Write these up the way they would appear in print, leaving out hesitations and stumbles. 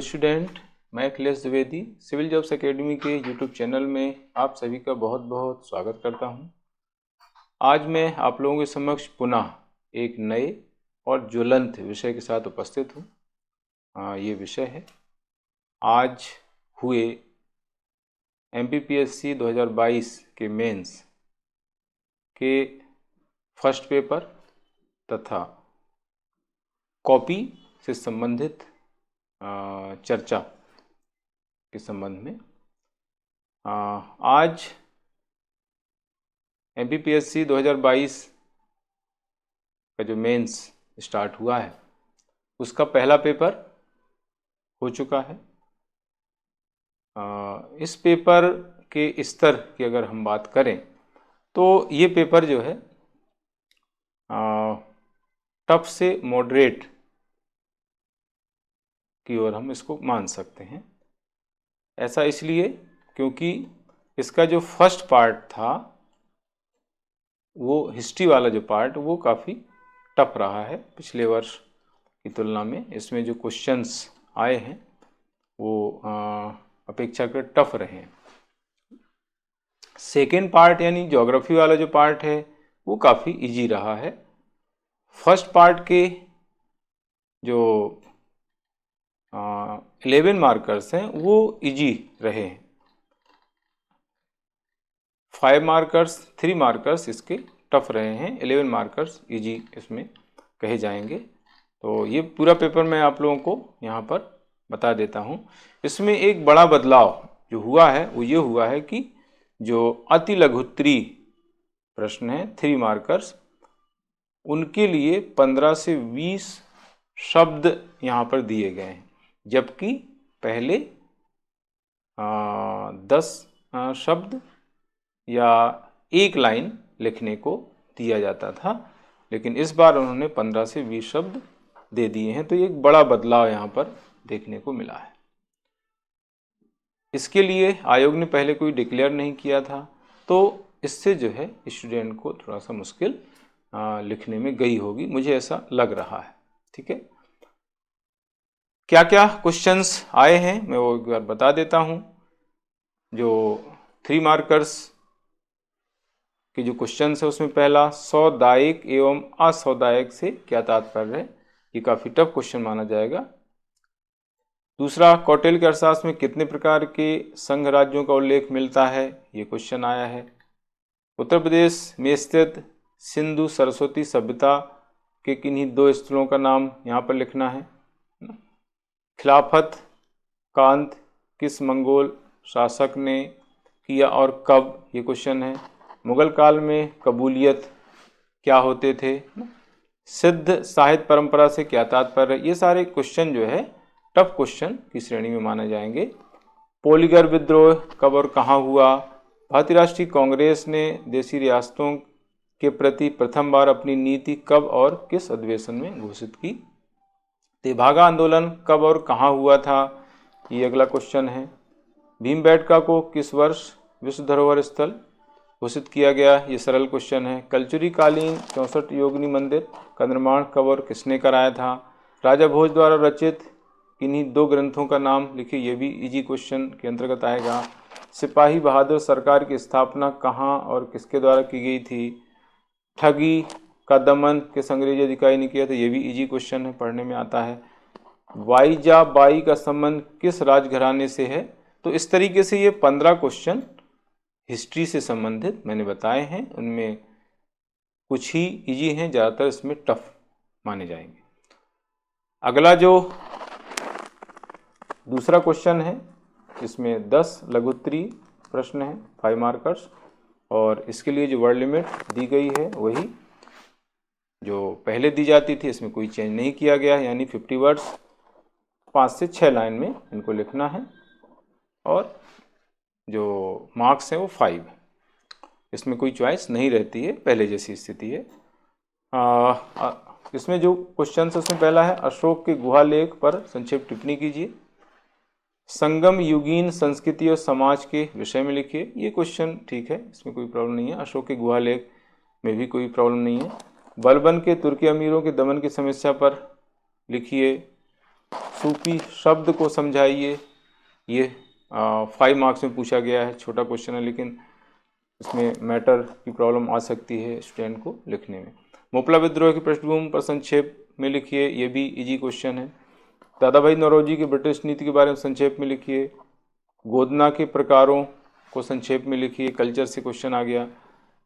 Student, मैं Akhilesh Dwivedi civil jobs academy के YouTube channel में आप सभी का बहुत बहुत स्वागत करता हूं। आज मैं आप लोगों के समक्ष पुनः एक नए और ज्वलंत विषय के साथ उपस्थित हूं। ये विषय है आज हुए MPPSC 2022 के मेंस के फर्स्ट पेपर तथा कॉपी से संबंधित चर्चा के संबंध में। आज MPPSC 2022 का जो मेंस स्टार्ट हुआ है उसका पहला पेपर हो चुका है। इस पेपर के स्तर की अगर हम बात करें तो ये पेपर जो है टफ से मॉडरेट की ओर हम इसको मान सकते हैं। ऐसा इसलिए क्योंकि इसका जो फर्स्ट पार्ट था वो हिस्ट्री वाला जो पार्ट वो काफ़ी टफ रहा है पिछले वर्ष की तुलना में। इसमें जो क्वेश्चंस आए हैं वो अपेक्षाकृत टफ रहे हैं। सेकेंड पार्ट यानी ज्योग्राफी वाला जो पार्ट है वो काफ़ी इजी रहा है। फर्स्ट पार्ट के जो 11 मार्कर्स हैं वो इजी रहे हैं। 5 मार्कर्स 3 मार्कर्स इसके टफ रहे हैं, 11 मार्कर्स इजी इसमें कहे जाएंगे। तो ये पूरा पेपर मैं आप लोगों को यहाँ पर बता देता हूँ। इसमें एक बड़ा बदलाव जो हुआ है वो ये हुआ है कि जो अति लघुत्तरी प्रश्न हैं 3 मार्कर्स, उनके लिए 15 से 20 शब्द यहाँ पर दिए गए हैं, जबकि पहले 10 शब्द या एक लाइन लिखने को दिया जाता था, लेकिन इस बार उन्होंने 15 से 20 शब्द दे दिए हैं। तो एक बड़ा बदलाव यहाँ पर देखने को मिला है। इसके लिए आयोग ने पहले कोई डिक्लेयर नहीं किया था, तो इससे जो है स्टूडेंट को थोड़ा सा मुश्किल लिखने में गई होगी, मुझे ऐसा लग रहा है। ठीक है, क्या क्या क्वेश्चंस आए हैं मैं वो एक बार बता देता हूं। जो 3 मार्कर्स के जो क्वेश्चंस है उसमें पहला सौदायिक एवं असौदायिक से क्या तात्पर्य है, ये काफ़ी टफ क्वेश्चन माना जाएगा। दूसरा, कौटिल्य के अर्थशास्त्र में कितने प्रकार के संघ राज्यों का उल्लेख मिलता है, ये क्वेश्चन आया है। उत्तर प्रदेश में स्थित सिंधु सरस्वती सभ्यता के किन्हीं 2 स्थलों का नाम यहाँ पर लिखना है। खिलाफत का अंत किस मंगोल शासक ने किया और कब, ये क्वेश्चन है। मुगल काल में कबूलियत क्या होते थे। सिद्ध साहित्य परंपरा से क्या तात्पर्य, ये सारे क्वेश्चन जो है टफ क्वेश्चन की श्रेणी में माने जाएंगे। पोलीगर विद्रोह कब और कहाँ हुआ। भारतीय राष्ट्रीय कांग्रेस ने देशी रियासतों के प्रति प्रथम बार अपनी नीति कब और किस अधिवेशन में घोषित की। तेभागा आंदोलन कब और कहाँ हुआ था, ये अगला क्वेश्चन है। भीमबेटका को किस वर्ष विश्व धरोहर स्थल घोषित किया गया, ये सरल क्वेश्चन है। कलचुरी कालीन 64 योगिनी मंदिर का निर्माण कब और किसने कराया था। राजा भोज द्वारा रचित किन्हीं 2 ग्रंथों का नाम लिखिए, ये भी इजी क्वेश्चन के अंतर्गत आएगा। सिपाही बहादुर सरकार की स्थापना कहाँ और किसके द्वारा की गई थी। ठगी का दमन किस अंग्रेजी अधिकारी ने किया था, ये भी इजी क्वेश्चन है, पढ़ने में आता है। वाईजाबाई का संबंध किस राजघराने से है। तो इस तरीके से ये 15 क्वेश्चन हिस्ट्री से संबंधित मैंने बताए हैं, उनमें कुछ ही इजी हैं, ज़्यादातर इसमें टफ माने जाएंगे। अगला जो दूसरा क्वेश्चन है इसमें 10 लघुत्तरी प्रश्न हैं 5 मार्कर्स, और इसके लिए जो वर्ड लिमिट दी गई है वही जो पहले दी जाती थी, इसमें कोई चेंज नहीं किया गया है, यानी 50 वर्ड्स 5 से 6 लाइन में इनको लिखना है, और जो मार्क्स हैं वो 5। इसमें कोई चॉइस नहीं रहती है, पहले जैसी स्थिति है। इसमें जो क्वेश्चन है उसमें पहला है अशोक के गुहा लेख पर संक्षिप्त टिप्पणी कीजिए। संगम युगीन संस्कृति और समाज के विषय में लिखिए, ये क्वेश्चन ठीक है, इसमें कोई प्रॉब्लम नहीं है। अशोक के गुहा लेख में भी कोई प्रॉब्लम नहीं है। बलबन के तुर्की अमीरों के दमन की समस्या पर लिखिए। सूफी शब्द को समझाइए, ये 5 मार्क्स में पूछा गया है, छोटा क्वेश्चन है लेकिन इसमें मैटर की प्रॉब्लम आ सकती है स्टूडेंट को लिखने में। मोपला विद्रोह की पृष्ठभूमि पर संक्षेप में लिखिए, ये भी इजी क्वेश्चन है। दादाभाई नौरोजी की ब्रिटिश नीति के बारे में संक्षेप में लिखिए। गोदना के प्रकारों को संक्षेप में लिखिए, कल्चर से क्वेश्चन आ गया।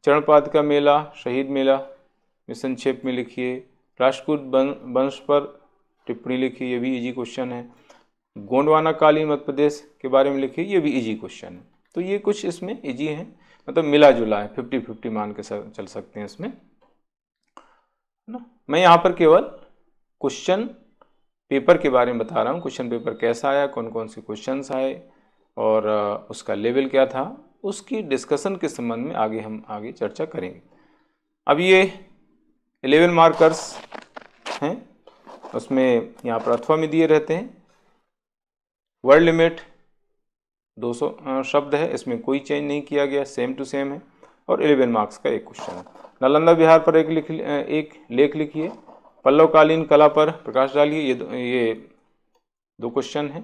चरणपाद का मेला, शहीद मेला में संक्षेप में लिखिए। राष्ट्रकूट वंश पर टिप्पणी लिखिए, ये भी इजी क्वेश्चन है। गोंडवाना कालीन मध्य प्रदेश के बारे में लिखिए, ये भी इजी क्वेश्चन है। तो ये कुछ इसमें इजी है, मतलब मिला जुला है, 50-50 मान के चल सकते हैं इसमें ना। मैं यहाँ पर केवल क्वेश्चन पेपर के बारे में बता रहा हूँ, क्वेश्चन पेपर कैसा आया, कौन कौन से क्वेश्चंस आए और उसका लेवल क्या था, उसकी डिस्कशन के संबंध में हम आगे चर्चा करेंगे। अब ये 11 मार्कर्स हैं, उसमें यहाँ पर अथवा में दिए रहते हैं। वर्ड लिमिट 200 शब्द है, इसमें कोई चेंज नहीं किया गया, सेम टू सेम है और 11 मार्क्स का एक क्वेश्चन है। नालंदा बिहार पर एक लेख लिखिए। पल्लवकालीन कला पर प्रकाश डालिए, ये 2 क्वेश्चन हैं,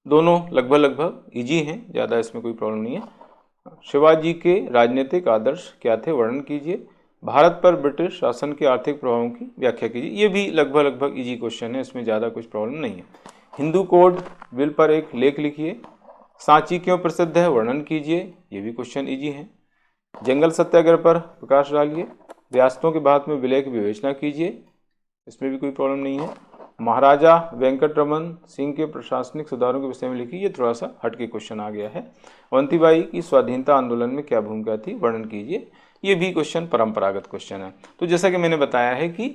दोनों लगभग इजी हैं, ज़्यादा इसमें कोई प्रॉब्लम नहीं है। शिवाजी के राजनीतिक आदर्श क्या थे, वर्णन कीजिए। भारत पर ब्रिटिश शासन के आर्थिक प्रभावों की व्याख्या कीजिए, ये भी लगभग इजी क्वेश्चन है, इसमें ज़्यादा कुछ प्रॉब्लम नहीं है। हिंदू कोड बिल पर एक लेख लिखिए। सांची क्यों प्रसिद्ध है, वर्णन कीजिए, ये भी क्वेश्चन इजी है। जंगल सत्याग्रह पर प्रकाश डालिए। रियासतों के बाद में विलय की विवेचना कीजिए, इसमें भी कोई प्रॉब्लम नहीं है। महाराजा वेंकटरमन सिंह के प्रशासनिक सुधारों के विषय में लिखिए, ये थोड़ा सा हटके क्वेश्चन आ गया है। अवंतीबाई की स्वाधीनता आंदोलन में क्या भूमिका थी, वर्णन कीजिए, ये भी क्वेश्चन परंपरागत क्वेश्चन है। तो जैसा कि मैंने बताया है कि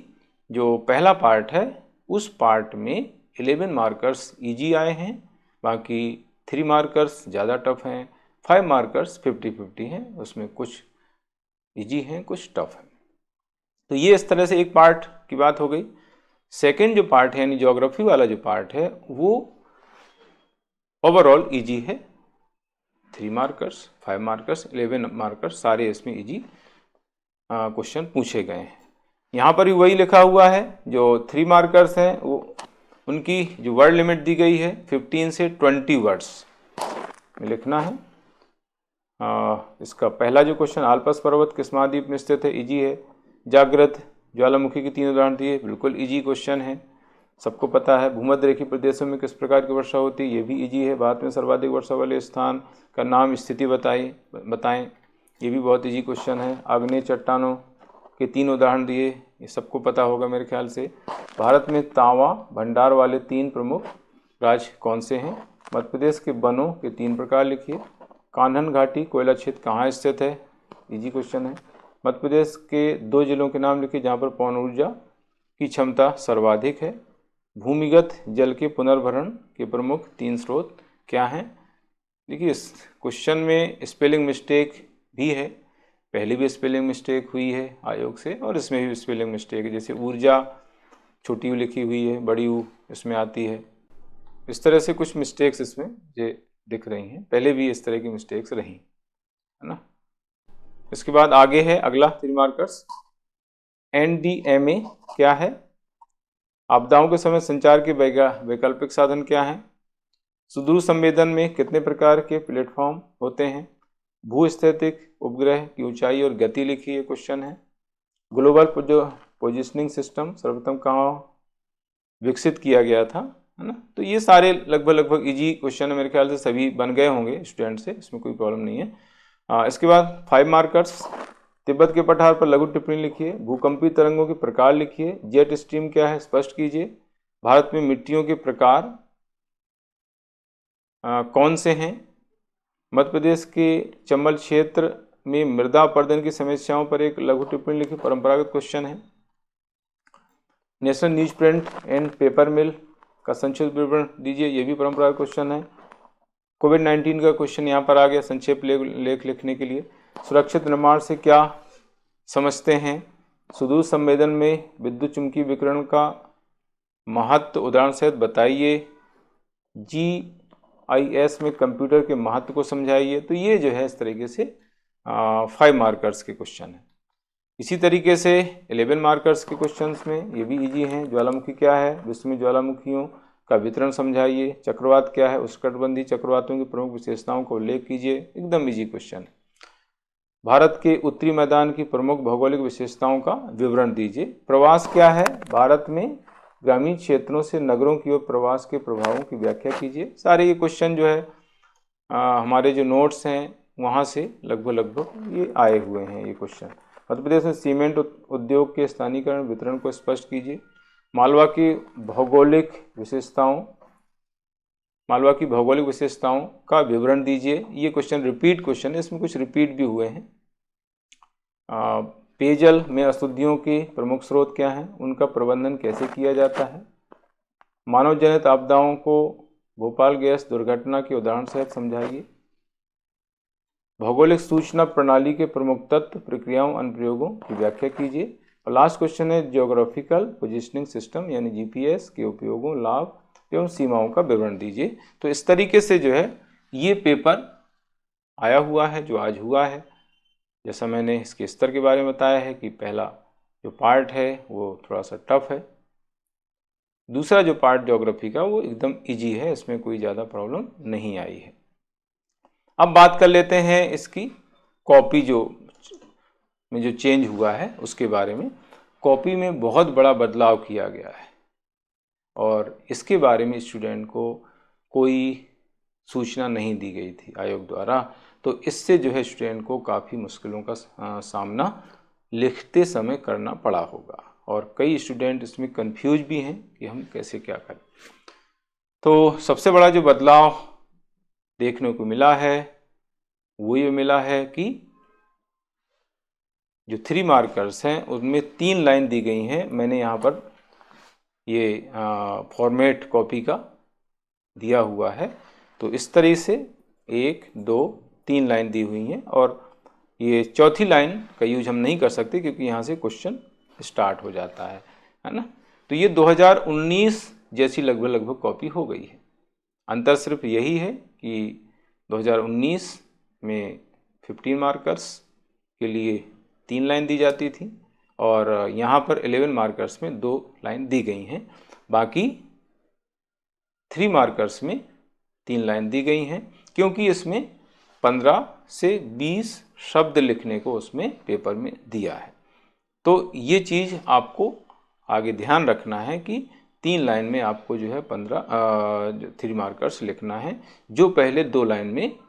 जो पहला पार्ट है उस पार्ट में 11 मार्कर्स इजी आए हैं, बाकी 3 मार्कर्स ज़्यादा टफ हैं, 5 मार्कर्स 50-50 हैं, उसमें कुछ इजी हैं कुछ टफ हैं। तो ये इस तरह से एक पार्ट की बात हो गई। सेकेंड जो पार्ट है यानी ज्योग्राफी वाला जो पार्ट है वो ओवरऑल इजी है, 3 मार्कर्स 5 मार्कर्स 11 मार्कर्स सारे इसमें इजी क्वेश्चन पूछे गए हैं। यहाँ पर भी वही लिखा हुआ है, जो 3 मार्कर्स हैं वो उनकी जो वर्ड लिमिट दी गई है 15 से 20 वर्ड्स में लिखना है। इसका पहला जो क्वेश्चन, आल्पस पर्वत किस महाद्वीप में स्थित है, इजी है। जागृत ज्वालामुखी के 3 उदाहरण दिए, बिल्कुल इजी क्वेश्चन है, सबको पता है। भूमध्य रेखीय प्रदेशों में किस प्रकार की वर्षा होती है, ये भी इजी है। भारत में सर्वाधिक वर्षा वाले स्थान का नाम, स्थिति बताएं, ये भी बहुत इजी क्वेश्चन है। आग्नेय चट्टानों के 3 उदाहरण दिए, ये सबको पता होगा मेरे ख्याल से। भारत में तांबा भंडार वाले 3 प्रमुख राज्य कौन से हैं। मध्य प्रदेश के वनों के 3 प्रकार लिखिए। कान्हन घाटी कोयला क्षेत्र कहाँ स्थित है, इजी क्वेश्चन है। मध्य प्रदेश के 2 जिलों के नाम लिखिए जहाँ पर पवन ऊर्जा की क्षमता सर्वाधिक है। भूमिगत जल के पुनर्भरण के प्रमुख 3 स्रोत क्या हैं। देखिए इस क्वेश्चन में स्पेलिंग मिस्टेक भी है, पहले भी स्पेलिंग मिस्टेक हुई है आयोग से और इसमें भी स्पेलिंग मिस्टेक है, जैसे ऊर्जा छोटी यू लिखी हुई है, बड़ी यू इसमें आती है, इस तरह से कुछ मिस्टेक्स इसमें ये दिख रही हैं, पहले भी इस तरह की मिस्टेक्स रही है ना। इसके बाद आगे है अगला 3 मार्कर्स, NDMA क्या है। आपदाओं के समय संचार के वैकल्पिक साधन क्या हैं। सुदूर संवेदन में कितने प्रकार के प्लेटफॉर्म होते हैं। भूस्थितिक उपग्रह की ऊंचाई और गति लिखी, ये क्वेश्चन है। ग्लोबल पोजिशनिंग सिस्टम सर्वप्रथम कहाँ विकसित किया गया था, है ना। तो ये सारे लगभग इजी क्वेश्चन है, मेरे ख्याल से सभी बन गए होंगे स्टूडेंट से, इसमें कोई प्रॉब्लम नहीं है। इसके बाद 5 मार्कर्स, तिब्बत के पठार पर लघु टिप्पणी लिखिए। भूकंपी तरंगों के प्रकार लिखिए। जेट स्ट्रीम क्या है स्पष्ट कीजिए। भारत में मिट्टियों के प्रकार कौन से हैं। मध्य प्रदेश के चंबल क्षेत्र में मृदा अपरदन की समस्याओं पर एक लघु टिप्पणी लिखिए, परंपरागत क्वेश्चन है। National Newsprint and Paper Mill का संक्षिप्त विवरण दीजिए, ये भी परंपरागत क्वेश्चन है। कोविड-19 का क्वेश्चन यहाँ पर आ गया संक्षेप लेख लिखने के लिए। सुरक्षित निर्माण से क्या समझते हैं। सुदूर संवेदन में विद्युत चुंबकीय विकिरण का महत्व उदाहरण सहित बताइए। GIS में कंप्यूटर के महत्व को समझाइए। तो ये जो है इस तरीके से 5 मार्कर्स के क्वेश्चन है। इसी तरीके से 11 मार्कर्स के क्वेश्चंस में ये भी इजी हैं। ज्वालामुखी क्या है, विश्व में ज्वालामुखियों का वितरण समझाइए, चक्रवात क्या है, उष्णकटिबंधीय चक्रवातों की प्रमुख विशेषताओं को उल्लेख कीजिए, एकदम इजी क्वेश्चन। भारत के उत्तरी मैदान की प्रमुख भौगोलिक विशेषताओं का विवरण दीजिए। प्रवास क्या है, भारत में ग्रामीण क्षेत्रों से नगरों की ओर प्रवास के प्रभावों की व्याख्या कीजिए। सारे ये क्वेश्चन जो है हमारे जो नोट्स हैं वहाँ से लगभग ये आए हुए हैं ये क्वेश्चन। मध्य प्रदेश में सीमेंट उद्योग के स्थानीयकरण वितरण को स्पष्ट कीजिए। मालवा की भौगोलिक विशेषताओं का विवरण दीजिए। ये क्वेश्चन रिपीट क्वेश्चन है, इसमें कुछ रिपीट भी हुए हैं। पेयजल में अशुद्धियों के प्रमुख स्रोत क्या हैं, उनका प्रबंधन कैसे किया जाता है। मानव जनित आपदाओं को भोपाल गैस दुर्घटना के उदाहरण सहित समझाइए। भौगोलिक सूचना प्रणाली के प्रमुख तत्व, प्रक्रियाओं, अनुप्रयोगों की व्याख्या कीजिए। और लास्ट क्वेश्चन है जियोग्राफिकल पोजिशनिंग सिस्टम यानी जीपीएस के उपयोगों, लाभ एवं सीमाओं का विवरण दीजिए। तो इस तरीके से जो है ये पेपर आया हुआ है जो आज हुआ है। जैसा मैंने इसके स्तर के बारे में बताया है कि पहला जो पार्ट है वो थोड़ा सा टफ है, दूसरा जो पार्ट ज्योग्राफी का वो एकदम इजी है, इसमें कोई ज़्यादा प्रॉब्लम नहीं आई है। अब बात कर लेते हैं इसकी कॉपी जो चेंज हुआ है उसके बारे में। कॉपी में बहुत बड़ा बदलाव किया गया है और इसके बारे में स्टूडेंट को कोई सूचना नहीं दी गई थी आयोग द्वारा। तो इससे जो है स्टूडेंट को काफ़ी मुश्किलों का सामना लिखते समय करना पड़ा होगा और कई स्टूडेंट इसमें कंफ्यूज भी हैं कि हम कैसे क्या करें। तो सबसे बड़ा जो बदलाव देखने को मिला है वो ये मिला है कि जो 3 मार्कर्स हैं उनमें 3 लाइन दी गई हैं। मैंने यहाँ पर ये फॉर्मेट कॉपी का दिया हुआ है, तो इस तरह से 1 2 3 लाइन दी हुई हैं और ये चौथी लाइन का यूज हम नहीं कर सकते क्योंकि यहाँ से क्वेश्चन स्टार्ट हो जाता है ना। तो ये 2019 जैसी लगभग कॉपी हो गई है। अंतर सिर्फ यही है कि 2019 में 15 मार्कर्स के लिए 3 लाइन दी जाती थी और यहाँ पर 11 मार्कर्स में 2 लाइन दी गई हैं। बाकी 3 मार्कर्स में 3 लाइन दी गई हैं क्योंकि इसमें 15 से 20 शब्द लिखने को उसमें पेपर में दिया है। तो ये चीज़ आपको आगे ध्यान रखना है कि 3 लाइन में आपको जो है 3 मार्कर्स लिखना है जो पहले 2 लाइन में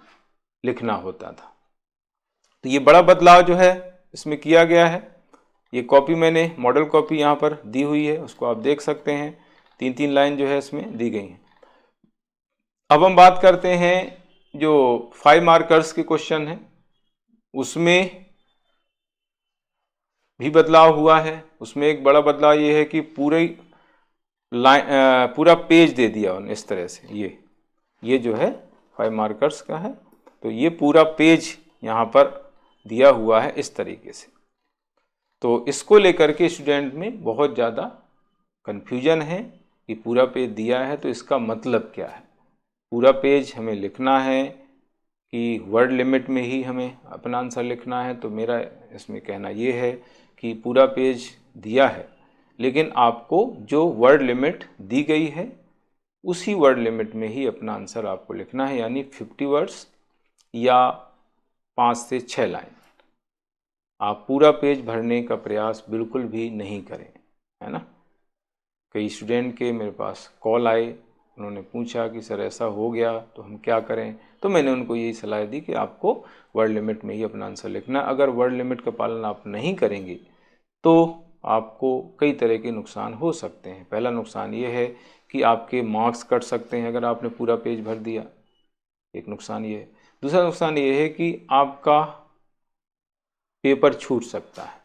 लिखना होता था। तो ये बड़ा बदलाव जो है इसमें किया गया है। ये कॉपी मैंने मॉडल कॉपी यहाँ पर दी हुई है, उसको आप देख सकते हैं। 3 लाइन जो है इसमें दी गई हैं। अब हम बात करते हैं जो 5 मार्कर्स के क्वेश्चन हैं उसमें भी बदलाव हुआ है। उसमें एक बड़ा बदलाव ये है कि पूरा पेज दे दिया उन्होंने इस तरह से। ये जो है 5 मार्कर्स का है, तो ये पूरा पेज यहाँ पर दिया हुआ है इस तरीके से। तो इसको लेकर के स्टूडेंट में बहुत ज़्यादा कन्फ्यूजन है कि पूरा पेज दिया है तो इसका मतलब क्या है। पूरा पेज हमें लिखना है कि वर्ड लिमिट में ही हमें अपना आंसर लिखना है। तो मेरा इसमें कहना ये है कि पूरा पेज दिया है लेकिन आपको जो वर्ड लिमिट दी गई है उसी वर्ड लिमिट में ही अपना आंसर आपको लिखना है, यानी 50 वर्ड्स या 5 से 6 लाइन। आप पूरा पेज भरने का प्रयास बिल्कुल भी नहीं करें, है ना। कई स्टूडेंट के मेरे पास कॉल आए, उन्होंने पूछा कि सर ऐसा हो गया तो हम क्या करें। तो मैंने उनको यही सलाह दी कि आपको वर्ड लिमिट में ही अपना आंसर लिखना। अगर वर्ड लिमिट का पालन आप नहीं करेंगे तो आपको कई तरह के नुकसान हो सकते हैं। पहला नुकसान ये है कि आपके मार्क्स कट सकते हैं अगर आपने पूरा पेज भर दिया, एक नुकसान ये है। दूसरा नुकसान ये है कि आपका पेपर छूट सकता है,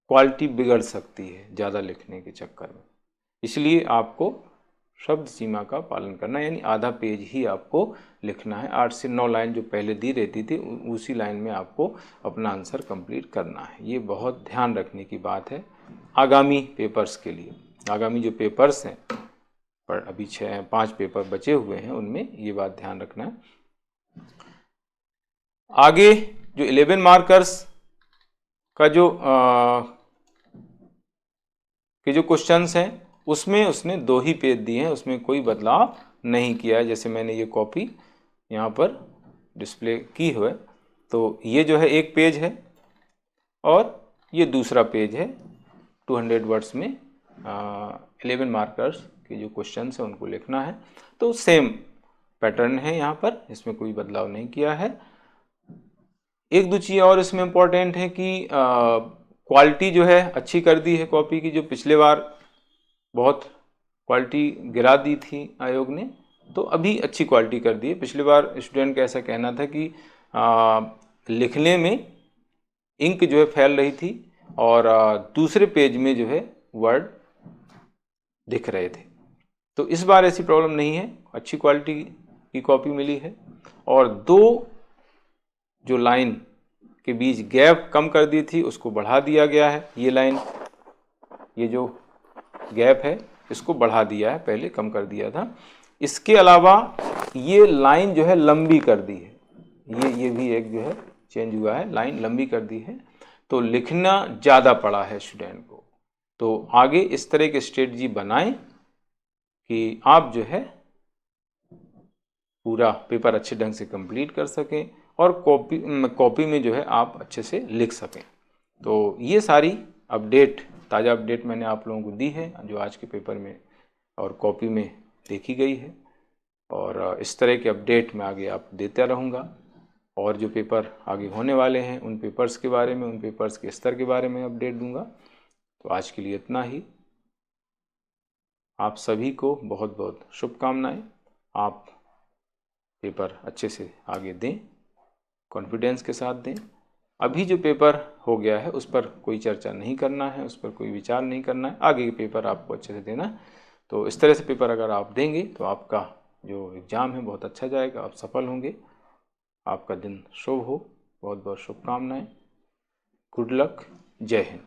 क्वालिटी बिगड़ सकती है ज़्यादा लिखने के चक्कर में। इसलिए आपको शब्द सीमा का पालन करना, यानी आधा पेज ही आपको लिखना है। 8 से 9 लाइन जो पहले दी रहती थी उसी लाइन में आपको अपना आंसर कंप्लीट करना है। ये बहुत ध्यान रखने की बात है आगामी पेपर्स के लिए। आगामी जो पेपर्स हैं पर अभी 5 पेपर बचे हुए हैं उनमें ये बात ध्यान रखना है। आगे जो 11 मार्कर्स का जो के जो क्वेश्चंस हैं उसमें उसने 2 ही पेज दिए हैं, उसमें कोई बदलाव नहीं किया है। जैसे मैंने ये कॉपी यहाँ पर डिस्प्ले की हुई है, तो ये जो है एक पेज है और ये दूसरा पेज है। 200 वर्ड्स में 11 मार्कर्स के जो क्वेश्चंस हैं उनको लिखना है, तो सेम पैटर्न है यहाँ पर, इसमें कोई बदलाव नहीं किया है। एक दो चीज़ और इसमें इम्पोर्टेंट है कि क्वालिटी जो है अच्छी कर दी है कॉपी की। जो पिछले बार बहुत क्वालिटी गिरा दी थी आयोग ने, तो अभी अच्छी क्वालिटी कर दी है। पिछली बार स्टूडेंट का ऐसा कहना था कि लिखने में इंक जो है फैल रही थी और दूसरे पेज में जो है वर्ड दिख रहे थे। तो इस बार ऐसी प्रॉब्लम नहीं है, अच्छी क्वालिटी की कॉपी मिली है। और 2 जो लाइन के बीच गैप कम कर दी थी उसको बढ़ा दिया गया है। ये लाइन, ये जो गैप है इसको बढ़ा दिया है, पहले कम कर दिया था। इसके अलावा ये लाइन जो है लंबी कर दी है, ये भी एक जो है चेंज हुआ है, लाइन लंबी कर दी है, तो लिखना ज़्यादा पड़ा है स्टूडेंट को। तो आगे इस तरह की स्ट्रेटजी बनाएं कि आप जो है पूरा पेपर अच्छे ढंग से कंप्लीट कर सकें और कॉपी में जो है आप अच्छे से लिख सकें। तो ये सारी अपडेट, ताज़ा अपडेट मैंने आप लोगों को दी है जो आज के पेपर में और कॉपी में देखी गई है, और इस तरह के अपडेट मैं आगे आप देता रहूँगा। और जो पेपर आगे होने वाले हैं उन पेपर्स के बारे में, उन पेपर्स के स्तर के बारे में अपडेट दूंगा। तो आज के लिए इतना ही। आप सभी को बहुत बहुत शुभकामनाएं। आप पेपर अच्छे से आगे दें, कॉन्फिडेंस के साथ दें। अभी जो पेपर हो गया है उस पर कोई चर्चा नहीं करना है, उस पर कोई विचार नहीं करना है, आगे के पेपर आपको अच्छे से देना है। तो इस तरह से पेपर अगर आप देंगे तो आपका जो एग्ज़ाम है बहुत अच्छा जाएगा, आप सफल होंगे। आपका दिन शुभ हो, बहुत बहुत शुभकामनाएं। गुड लक, जय हिंद।